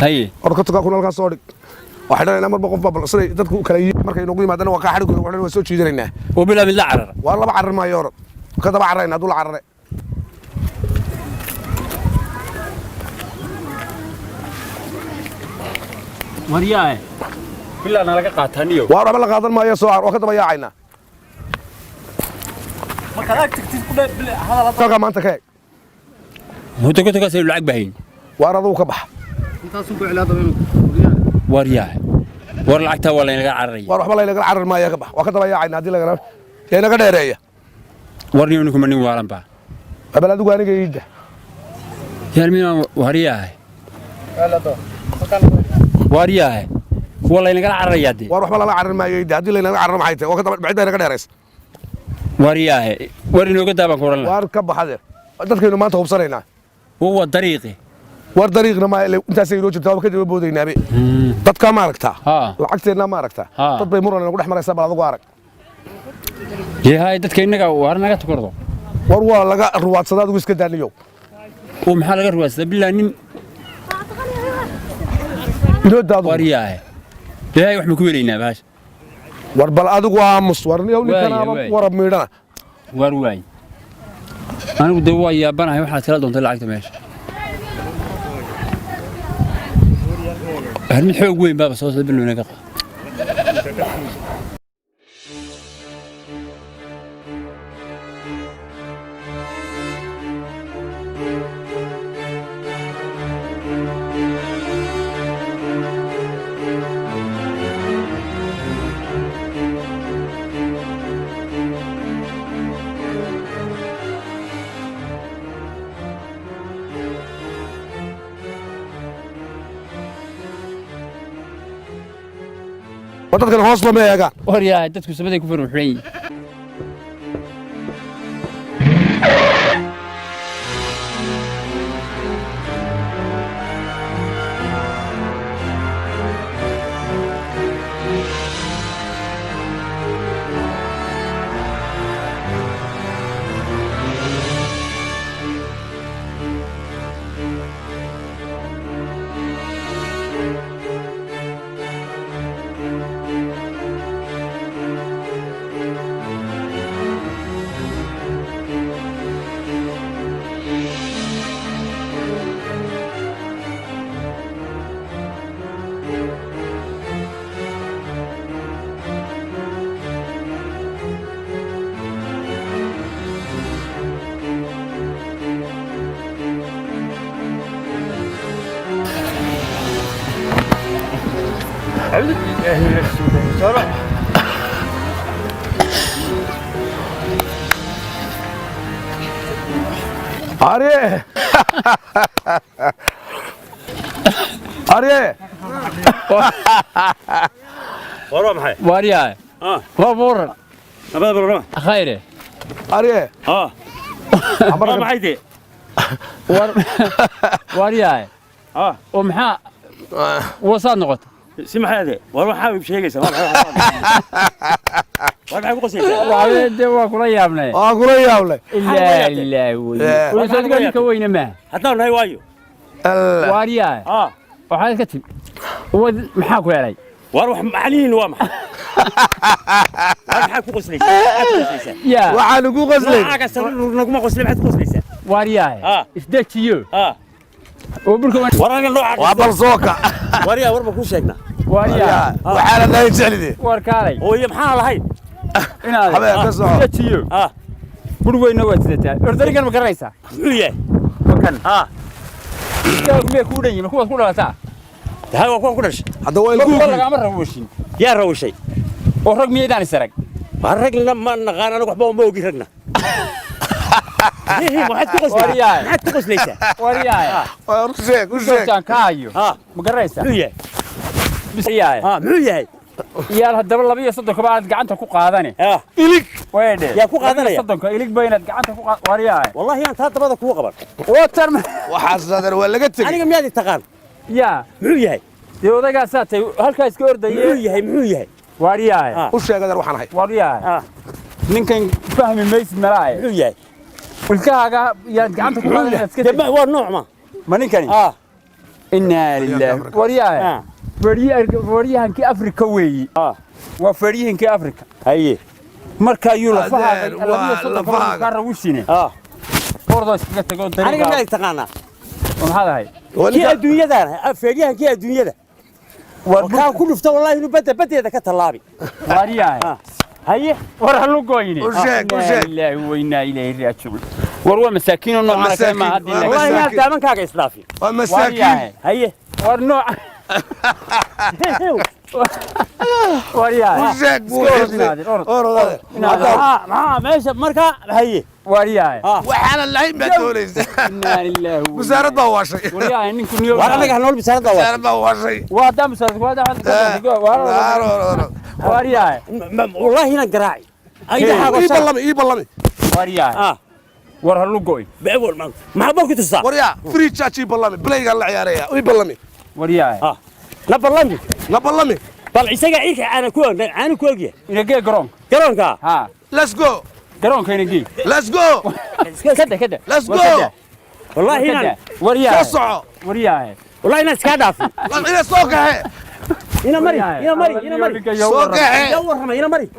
هاي أركضك كنا لك صادق وحنا نمر بقف بابل صري تدك كلا مركي نقول ما دنا وقاعد كنا وحنا نسوي شيء درينا وبلا من العرر والله بعرر ما يورد كذا بعررنا دول عرر مرياه كلنا أنا لقى قاتنيو وأنا بلغ هذا ما يسوع وكذا ما يعينا ما كذاك تكتب كل هذا كذا ما أنت كي هو تكو تكسر العق بهين وأنا ذو كبح أنت سوق علاقة بينهم ورياه ور لعقتها ولا يلقى عرري وأروح بالله يلقى عرر ما يكبح وكذا ما يعينا هذه لقى يعني قدر رأيه ورني منكم مني وعلم با قبل هذا قاني جيد يا مين ورياه لا ده ورياه والله يلقى عرري يدي وأروح بالله عرر ما يجي هذه لقى عرر ما يته وكذا بعدها لقى رئيس ورياه ورني وقتها بقول لك وأركب حذر dadka inuu maanta hubsanayna هو طريقي war dariiqna ma inta say loo jirtaa kadib boodaynaabay dadka ma aragtaa lacagteena ma aragtaa dad bay muran ugu dhaxmaraysa bal adigu arag هاي dadka inaga war naga tukurdo war waa laga ruwaadsada adigu iska daaniyo oo maxaa laga ruwaadsada bilaa nin inoo daado wariyahay هاي wax ma ku weleynaa baash war bal adigu aamus war niyow ninkana warab meedhana war waay anigu de waa yaabanahay waxaad kala doontay lacagta meesha هل من حقوق وين بابا صوت بالله نقطع wadadka hoos lama eega وريا dadku sabaday ku farxuleeyay أريه أريه ورا محي وريا وابور أبدا برا خيره أريه ورا محي دي وريا ومحا وصل نقطة سمح هذا ورا حاول بشيء كيسه ورا حاول قصير وعلى دوا كل يومنا كل يومنا لا وصدق كوينا ما حتى هاي وايو وريا وحال كتب هو محاكو علي واروح معلين وامح واروح حاكو قصليس يا وحالكو قصليس معاك نقوم قصلي بعد قصليس وريا افدتيو وبركم ورانا نوع وابل صوكا وريا وربا كل شيءنا وريا وحالة لا يتسألني وركالي وهي محال هاي حبيبي كسو افدتيو برغوينا واتستا اردريغان ما قريسا وياه وكان مية كودين ما كود كوداتا هاي وكون كودش هذا هو الكود والله ما روشين يا روشي ورق ميدان سرق الرجل لما نغانا نروح بهم موقي رجنا هي ما حد تقص ورياي ما حد تقص ليس ورياي وشيك كان كايو ما قريسا وياه بسياي وياه يا هدبل لبيه صدق بعد قعنته ku qaadane ilig weede yaa ku qaadanaya صدق ilig baynad gacanta ku wariyay wallahi aan taa dabada ku qaban water waxa sadar waa laga tagay aniga miyaad taqaan ya muxuu yahay dee odaga saatay halka iska ordayay muxuu yahay wariyay u sheegay waxaan ahay wariyay ninkan fahmi meys maraay muxuu yahay wilkaaga yaad gacanta ku qaadanay iska waa nooc ma ninkani إنا لله ورياه فريهنكي أفريقيا وي وفريهنكي أفريقيا haye marka ayuu la fahay la fahay ka rawsine ordo iska tago aniga ma taqaana maxaa hay kii adduunyada feeriyahankii adduunyada warkaan ku dhufta wallahi inuu badeeda ka talaabi wariyaa haye war halu gooyini ilaahi wayna ilaahi raajiun war waa masaakiin nooc kale ma hadii wallahi yaa daabankaaga isdhaafi waa masaakiin haye war nooc wariyaa meesha marka haye wariyaa waxaana lahayn baa doonaysa wasaaradda waa shay wariyaa ninku niyo war anaga nool wasaaradda waa shay waa dam wasaaradda wariyaa wallahi ina garaaci ii ballami wariyaa war halu gooy maxaa baa ku tustaa wariyaa free charge ii ballami playga la ciyaaraya ii ballami wariyaa la ballami bal isaga ilka ana ku ogyahay inagee garoonka ha let's go garoonka inagee let's go kada let's go wallahi ina wariyaa soco wariyaa wallahi ina iska dhaafi ina soo kaxe ina mari soo kaxe ina mari